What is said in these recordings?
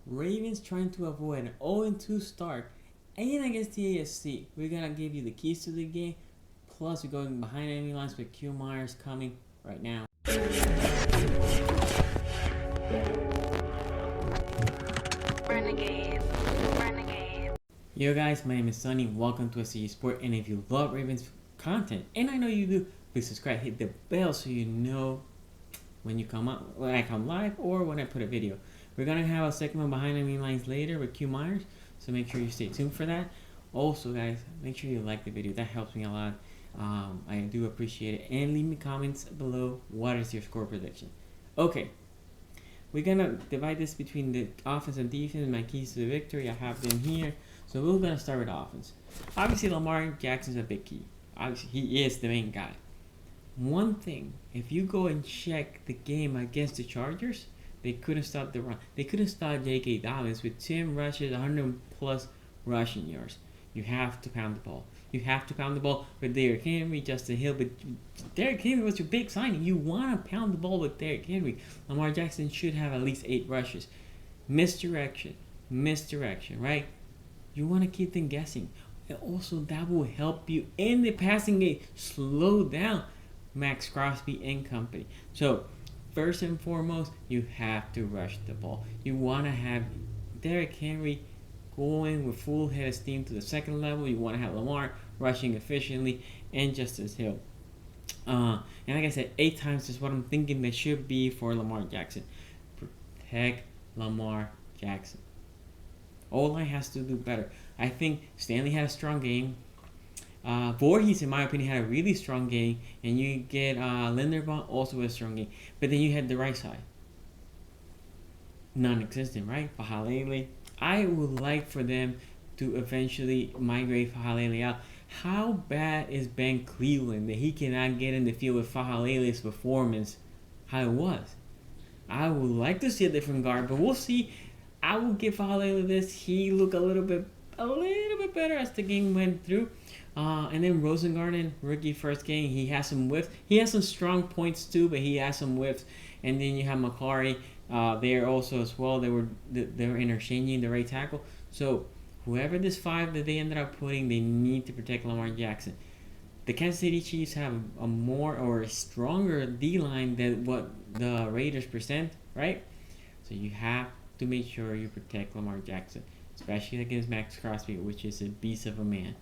Ravens trying to avoid an 0-2 start and against the AFC. We're gonna give you the keys to the game. Plus, we're going behind enemy lines with Q Myers coming right now. Renegade. Yo guys, my name is Sunny. Welcome to szg.sports. And if you love Ravens content, and I know you do, please subscribe, hit the bell so you know when I come live or when I put a video. We're gonna have a segment behind enemy lines later with Q Myers, so make sure you stay tuned for that. Also, guys, make sure you like the video. That helps me a lot. I do appreciate it. And leave me comments below. What is your score prediction? Okay, we're gonna divide this between the offense and defense. My keys to the victory, I have them here. So we're gonna start with offense. Obviously, Lamar Jackson's a big key. Obviously, he is the main guy. One thing, if you go and check the game against the Chargers, they couldn't stop the run. They couldn't stop J.K. Dobbins with 10 rushes, 100 plus rushing yards. You have to pound the ball. You have to pound the ball with Derrick Henry, Justin Hill. But Derrick Henry was your big signing. You want to pound the ball with Derrick Henry. Lamar Jackson should have at least 8 rushes. Misdirection, right? You want to keep them guessing. And also, that will help you in the passing game. Slow down Maxx Crosby and company. So, first and foremost, you have to rush the ball. You want to have Derrick Henry going with full head of steam to the second level. You want to have Lamar rushing efficiently and Justice Hill. And like I said, 8 times is what I'm thinking they should be for Lamar Jackson. Protect Lamar Jackson. O-line has to do better. I think Stanley had a strong game. Voorhees, in my opinion, had a really strong game. And you get Linderbaum, also a strong game. But then you had the right side. Non-existent, right? Fahalele. I would like for them to eventually migrate Fahalele out. How bad is Ben Cleveland that he cannot get in the field with Fahalele's performance how it was? I would like to see a different guard, but we'll see. I will give Fahalele this. He looked a little bit better as the game went through. And then Rosengarten, rookie first game, he has some whiffs. He has some strong points too, but he has some whiffs. And then you have McCarry there also as well. They were interchanging the right tackle. So whoever this 5 that they ended up putting, they need to protect Lamar Jackson. The Kansas City Chiefs have a more or a stronger D-line than what the Raiders present, right? So you have to make sure you protect Lamar Jackson, especially against Maxx Crosby, which is a beast of a man.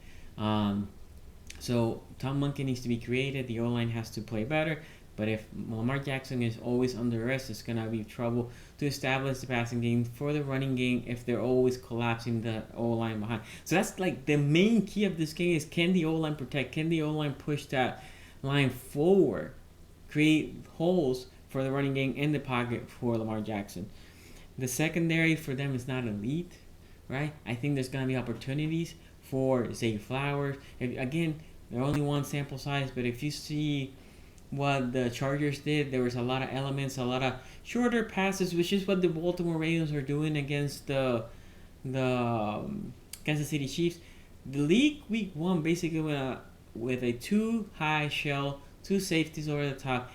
So Tom Munkin needs to be created. The O-line has to play better. But if Lamar Jackson is always under arrest, it's going to be trouble to establish the passing game for the running game if they're always collapsing the O-line behind. So that's like the main key of this game is, can the O-line protect? Can the O-line push that line forward? Create holes for the running game in the pocket for Lamar Jackson. The secondary for them is not elite, right? I think there's going to be opportunities for Zay Flowers. Again, they're only one sample size, but if you see what the Chargers did, there was a lot of elements, a lot of shorter passes, which is what the Baltimore Ravens are doing against the Kansas City Chiefs. The league week 1 basically with a 2 high shell, 2 safeties over the top.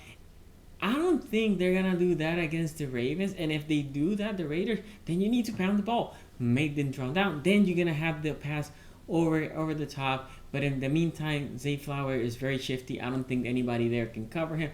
I don't think they're going to do that against the Ravens. And if they do that, the Raiders, then you need to pound the ball. Make them draw down. Then you're going to have the pass over the top. But in the meantime, Zay Flower is very shifty. I don't think anybody there can cover him.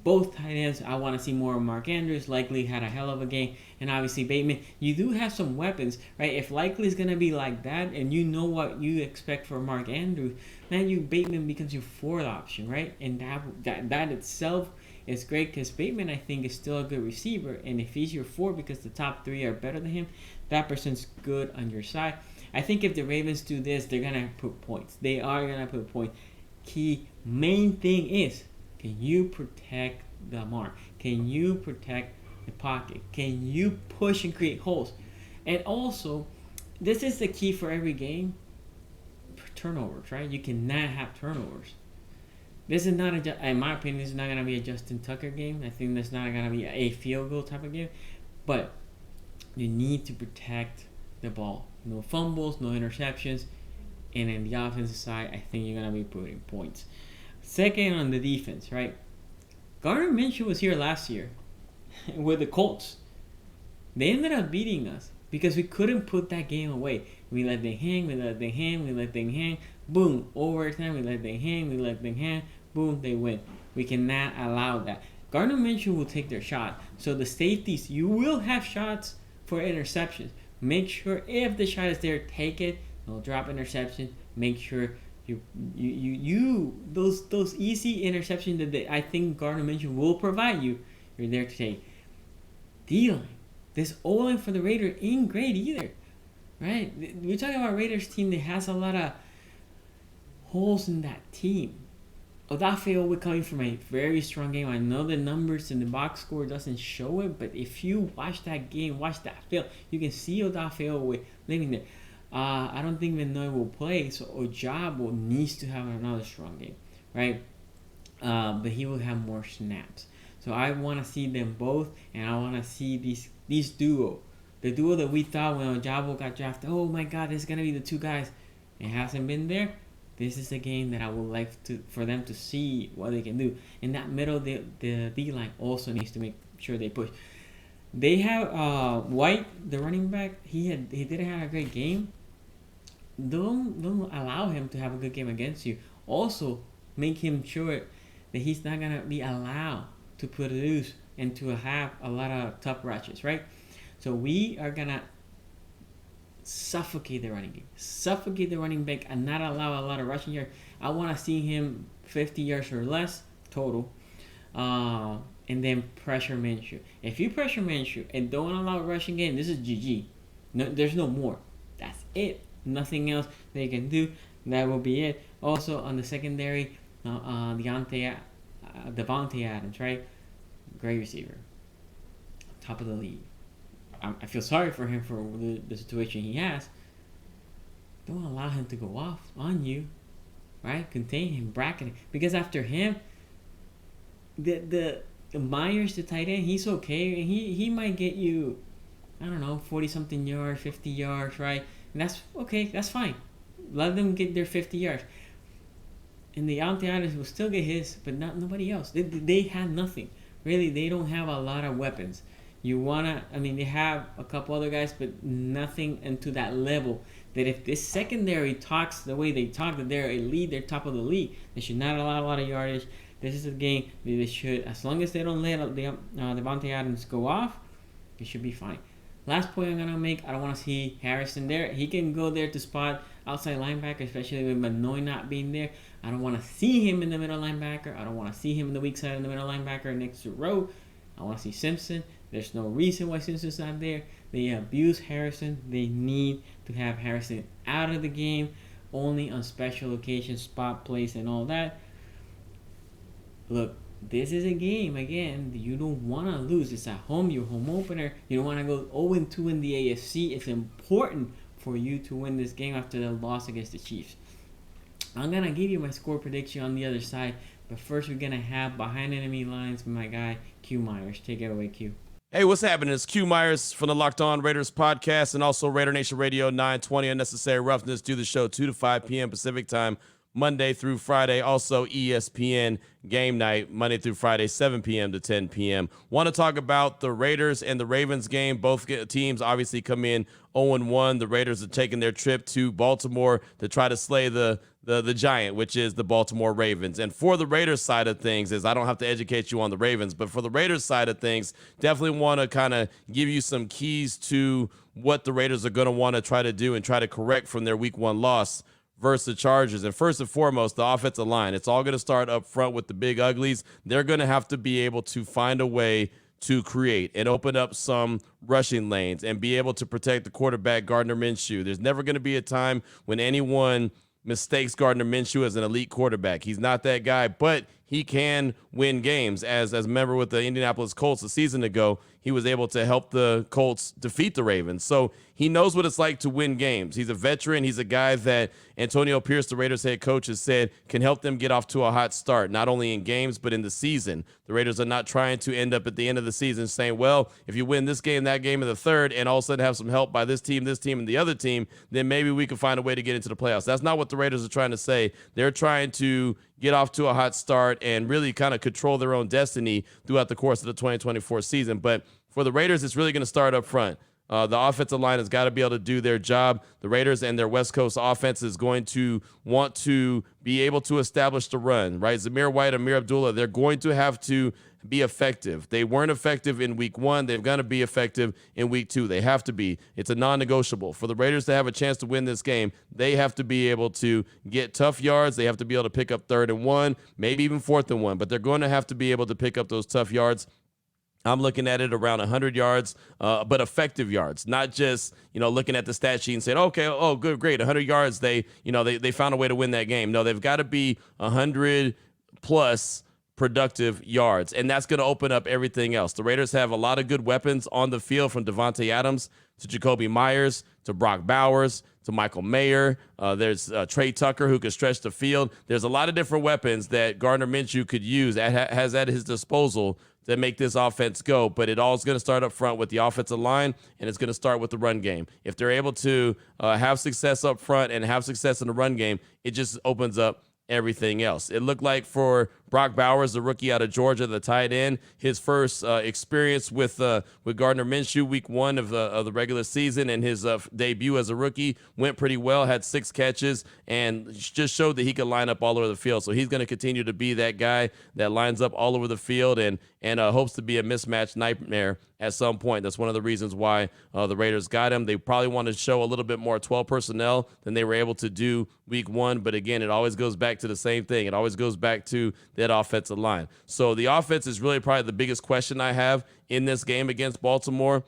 Both tight ends, I want to see more of Mark Andrews. Likely had a hell of a game. And obviously Bateman. You do have some weapons, right? If Likely is going to be like that and you know what you expect for Mark Andrews, then Bateman becomes your 4th option, right? And that itself is great because Bateman, I think, is still a good receiver. And if he's your 4 because the top 3 are better than him, that person's good on your side. I think if the Ravens do this, they're going to put points. They are going to put points. Key main thing is, can you protect the mark? Can you protect the pocket? Can you push and create holes? And also, this is the key for every game. Turnovers, right? You cannot have turnovers. This is not, in my opinion, this is not going to be a Justin Tucker game. I think that's not going to be a field goal type of game. But you need to protect the ball. No fumbles, no interceptions. And in the offensive side, I think you're going to be putting points. Second, on the defense, right? Gardner Minshew was here last year with the Colts. They ended up beating us. because we couldn't put that game away. We let them hang. Boom, overtime, we let them hang. Boom, they win. We cannot allow that. Gardner Minshew will take their shot. So the safeties, you will have shots for interceptions. Make sure if the shot is there, take it. Don't drop interception. Make sure those easy interceptions that I think Gardner Minshew will provide you, you're there to take. D-line. This O-line for the Raiders ain't great either. Right? We're talking about a Raiders team that has a lot of holes in that team. Odafe coming from a very strong game. I know the numbers in the box score doesn't show it, but if you watch that game, watch that film, you can see Odafe living there. I don't think Vinoy will play, so Ojabo needs to have another strong game, right? But he will have more snaps. So I want to see them both, and I want to see these duo. The duo that we thought when Ojabo got drafted, oh my God, this is going to be the two guys. It hasn't been there. This is a game that I would like for them to see what they can do. In that middle, the D-line also needs to make sure they push. They have White, the running back. He didn't have a great game. Don't allow him to have a good game against you. Also, make him sure that he's not gonna be allowed to produce and to have a lot of tough rushes, right? So we are gonna suffocate the running game, suffocate the running back, and not allow a lot of rushing yards. I want to see him 50 yards or less total, and then pressure Minshew. If you pressure Minshew and don't allow a rushing game, this is GG. No, there's no more. That's it. Nothing else they can do. That will be it. Also on the secondary, Devontae Adams, right? Great receiver, top of the league. I feel sorry for him for the situation he has. Don't allow him to go off on you, right? Contain him, bracket him. Because after him, the Myers, the tight end, he's okay. And he might get you, I don't know, 40-something yards, 50 yards, right? And that's okay. That's fine. Let them get their 50 yards. And the Adams will still get his, but nobody else. They had nothing. Really, they don't have a lot of weapons. They have a couple other guys, but nothing into that level. That if this secondary talks the way they talk, that they're elite, they're top of the league, they should not allow a lot of yardage. This is a game that they should, as long as they don't let Devontae Adams go off, it should be fine. Last point I'm going to make, I don't want to see Harrison there. He can go there to spot outside linebacker, especially with Manoy not being there. I don't want to see him in the middle linebacker. I don't want to see him in the weak side in the middle linebacker next to Rowe. I want to see Simpson. There's no reason why Simpson's not there. They abuse Harrison. They need to have Harrison out of the game, only on special occasions, spot plays, and all that. Look, this is a game, again, you don't want to lose. It's at home, your home opener. You don't want to go 0-2 in the AFC. It's important for you to win this game after the loss against the Chiefs. I'm going to give you my score prediction on the other side, but first we're going to have Behind Enemy Lines with my guy, Q Myers. Take it away, Q. Hey, what's happening? It's Q Myers from the Locked On Raiders podcast and also Raider Nation Radio 920 Unnecessary Roughness. Do the show 2 to 5 p.m. Pacific time, Monday through Friday. Also ESPN Game Night, Monday through Friday, 7 p.m. to 10 p.m. Want to talk about the Raiders and the Ravens game. Both teams obviously come in 0-1. The Raiders are taking their trip to Baltimore to try to slay the giant, which is the Baltimore Ravens. And for the Raiders side of things, is I don't have to educate you on the Ravens, but for the Raiders side of things, definitely want to kind of give you some keys to what the Raiders are going to want to try to do and try to correct from their week 1 loss versus the Chargers. And first and foremost, the offensive line. It's all going to start up front with the big uglies. They're going to have to be able to find a way to create and open up some rushing lanes and be able to protect the quarterback, Gardner Minshew. There's never going to be a time when anyone mistakes Gardner Minshew as an elite quarterback. He's not that guy, but he can win games. As a member with the Indianapolis Colts a season ago, he was able to help the Colts defeat the Ravens. So he knows what it's like to win games. He's a veteran. He's a guy that Antonio Pierce, the Raiders head coach, has said can help them get off to a hot start, not only in games, but in the season. The Raiders are not trying to end up at the end of the season saying, well, if you win this game, that game, in the third, and all of a sudden have some help by this team, and the other team, then maybe we can find a way to get into the playoffs. That's not what the Raiders are trying to say. They're trying to get off to a hot start and really kind of control their own destiny throughout the course of the 2024 season. But for the Raiders, it's really going to start up front. The offensive line has got to be able to do their job. The Raiders and their West Coast offense is going to want to be able to establish the run, right? Zamir White, Amir Abdullah, they're going to have to be effective. They weren't effective in week 1. They're going to be effective in week 2. They have to be. It's a non-negotiable. For the Raiders to have a chance to win this game, they have to be able to get tough yards. They have to be able to pick up 3rd and 1, maybe even 4th and 1, but they're going to have to be able to pick up those tough yards. I'm looking at it around 100 yards, but effective yards, not just, looking at the stat sheet and saying, okay, oh, good, great, 100 yards. They found a way to win that game. No, they've got to be 100 plus productive yards, and that's going to open up everything else. The Raiders have a lot of good weapons on the field, from Devontae Adams to Jacoby Myers to Brock Bowers to Michael Mayer. There's Trey Tucker, who can stretch the field. There's a lot of different weapons that Gardner Minshew could use, has at his disposal to make this offense go, but it all is going to start up front with the offensive line, and it's going to start with the run game. If they're able to have success up front and have success in the run game, it just opens up everything else. It looked like for Brock Bowers, the rookie out of Georgia, the tight end, his first experience with Gardner Minshew, week 1 of the regular season, and his debut as a rookie went pretty well. Had 6 catches and just showed that he could line up all over the field. So he's going to continue to be that guy that lines up all over the field and hopes to be a mismatch nightmare at some point. That's one of the reasons why the Raiders got him. They probably want to show a little bit more 12 personnel than they were able to do week 1. But again, it always goes back to the same thing. It always goes back to that offensive line. So the offense is really probably the biggest question I have in this game against Baltimore.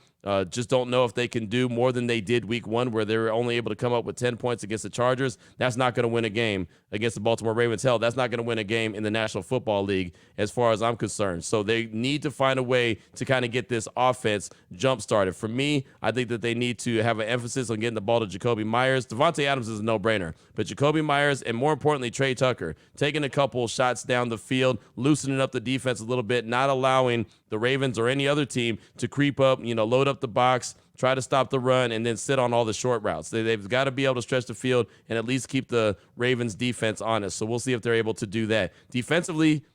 Just don't know if they can do more than they did week 1, where they were only able to come up with 10 points against the Chargers. That's not going to win a game against the Baltimore Ravens. Hell, that's not going to win a game in the National Football League as far as I'm concerned. So they need to find a way to kind of get this offense jump-started. For me, I think that they need to have an emphasis on getting the ball to Jacoby Myers. Devontae Adams is a no-brainer, but Jacoby Myers and, more importantly, Trey Tucker, taking a couple shots down the field, loosening up the defense a little bit, not allowing the Ravens or any other team to creep up, load up the box, try to stop the run, and then sit on all the short routes. They've got to be able to stretch the field and at least keep the Ravens defense honest. So we'll see if they're able to do that. Defensively,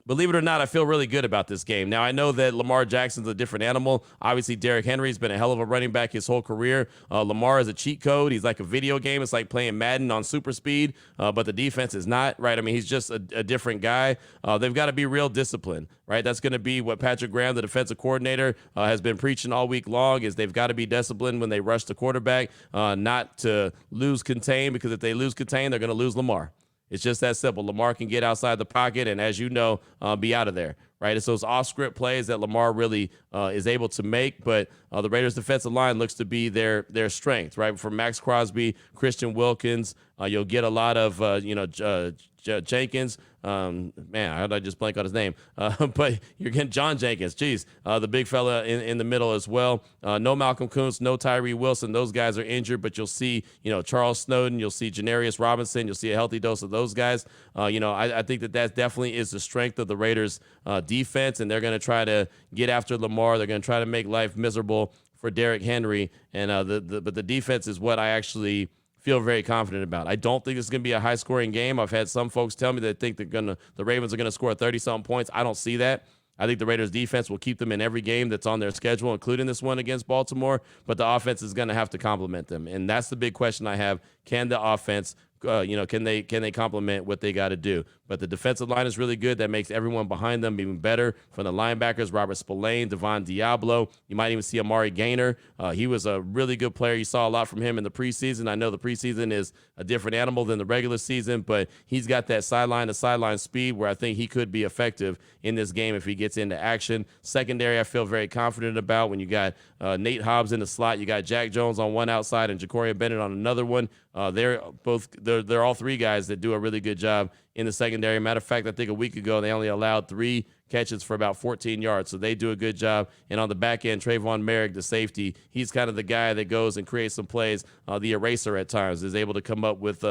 believe it or not, I feel really good about this game. Now, I know that Lamar Jackson's a different animal. Obviously, Derrick Henry's been a hell of a running back his whole career. Lamar is a cheat code. He's like a video game. It's like playing Madden on super speed, but the defense is not, right? I mean, he's just a different guy. They've got to be real disciplined, right? That's going to be what Patrick Graham, the defensive coordinator, has been preaching all week long, is they've got to be disciplined when they rush the quarterback, not to lose contain, because if they lose contain, they're going to lose Lamar. It's just that simple. Lamar can get outside the pocket and, as you know, be out of there, right? It's those off-script plays that Lamar really is able to make, but the Raiders' defensive line looks to be their strength, right? From Maxx Crosby, Christian Wilkins, you'll get a lot of, Jenkins. Man, how did I just blank on his name? But you're getting John Jenkins. Jeez, the big fella in the middle as well. No Malcolm Kuntz, no Tyree Wilson. Those guys are injured, but you'll see, Charles Snowden. You'll see Janarius Robinson. You'll see a healthy dose of those guys. I think that definitely is the strength of the Raiders' defense, and they're going to try to get after Lamar. They're going to try to make life miserable for Derrick Henry, and but the defense is what I actually feel very confident about. I don't think it's going to be a high-scoring game. I've had some folks tell me that think the Ravens are going to score 30-something points. I don't see that. I think the Raiders' defense will keep them in every game that's on their schedule, including this one against Baltimore, but the offense is going to have to complement them, and that's the big question I have. Can the offense can they complement what they got to do? But the defensive line is really good. That makes everyone behind them even better. From the linebackers, Robert Spillane, Devon Diablo. You might even see Amari Gaynor. He was a really good player. You saw a lot from him in the preseason. I know the preseason is a different animal than the regular season, but he's got that sideline-to-sideline speed where I think he could be effective in this game if he gets into action. Secondary, I feel very confident about. When you got Nate Hobbs in the slot, you got Jack Jones on one outside and Ja'Cory Bennett on another one. They're all three guys that do a really good job in the secondary. Matter of fact, I think a week ago they only allowed 3 catches for about 14 yards, so they do a good job. And on the back end, Trayvon Merrick, the safety, he's kind of the guy that goes and creates some plays. The eraser at times is able to come up with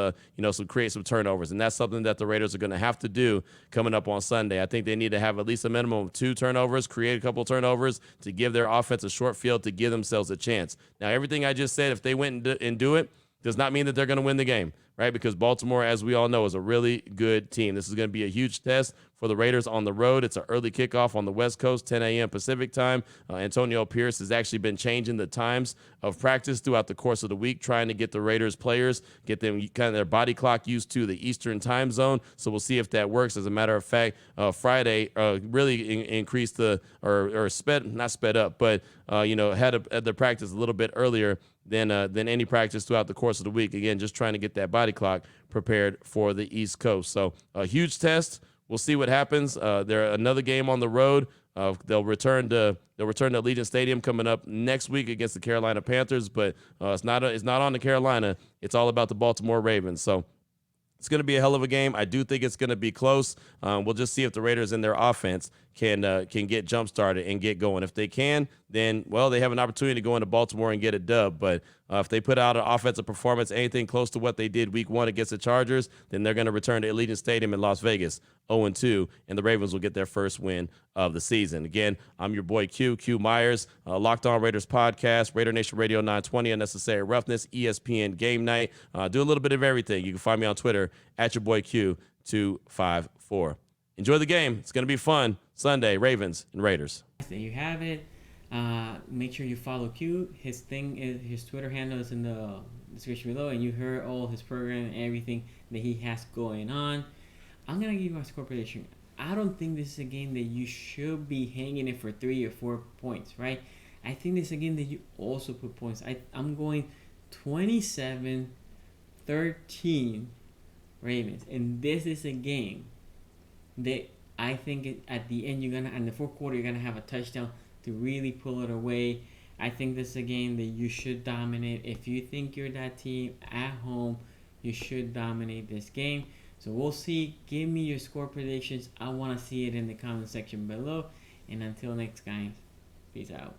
create some turnovers, and that's something that the Raiders are going to have to do coming up on Sunday. I think they need to have at least a minimum of 2 turnovers, create a couple turnovers to give their offense a short field to give themselves a chance. Now, everything I just said, if they went and do it, does not mean that they're going to win the game, right? Because Baltimore, as we all know, is a really good team. This is going to be a huge test for the Raiders on the road. It's an early kickoff on the West Coast, 10 a.m. Pacific time. Antonio Pierce has actually been changing the times of practice throughout the course of the week, trying to get the Raiders players, get them kind of their body clock used to the Eastern time zone. So we'll see if that works. As a matter of fact, Friday really increased or not sped up, but had the practice a little bit earlier than any practice throughout the course of the week. Again, just trying to get that body clock prepared for the East Coast. So a huge test. We'll see what happens. They're another game on the road. They'll return to Allegiant Stadium coming up next week against the Carolina Panthers, but it's not on the Carolina. It's all about the Baltimore Ravens. So it's going to be a hell of a game. I do think it's going to be close. We'll just see if the Raiders and their offense can get jump started and get going. If they can, then, well, they have an opportunity to go into Baltimore and get a dub. But if they put out an offensive performance, anything close to what they did week 1 against the Chargers, then they're going to return to Allegiant Stadium in Las Vegas 0-2, and the Ravens will get their first win of the season. Again, I'm your boy Q Myers, Locked On Raiders podcast, Raider Nation Radio 920, Unnecessary Roughness, ESPN Game Night. Do a little bit of everything. You can find me on Twitter at your boy Q254. Enjoy the game. It's going to be fun. Sunday, Ravens and Raiders. There you have it. Make sure you follow Q. His Twitter handle is in the description below, and you heard all his program and everything that he has going on. I'm going to give you my score prediction. I don't think this is a game that you should be hanging it for 3 or 4 points, right? I think this is a game that you also put points. I'm going 27-13 Ravens. And this is a game that I think at the end in the fourth quarter, you're going to have a touchdown to really pull it away. I think this is a game that you should dominate. If you think you're that team at home, you should dominate this game. So we'll see. Give me your score predictions. I want to see it in the comment section below. And until next, guys, peace out.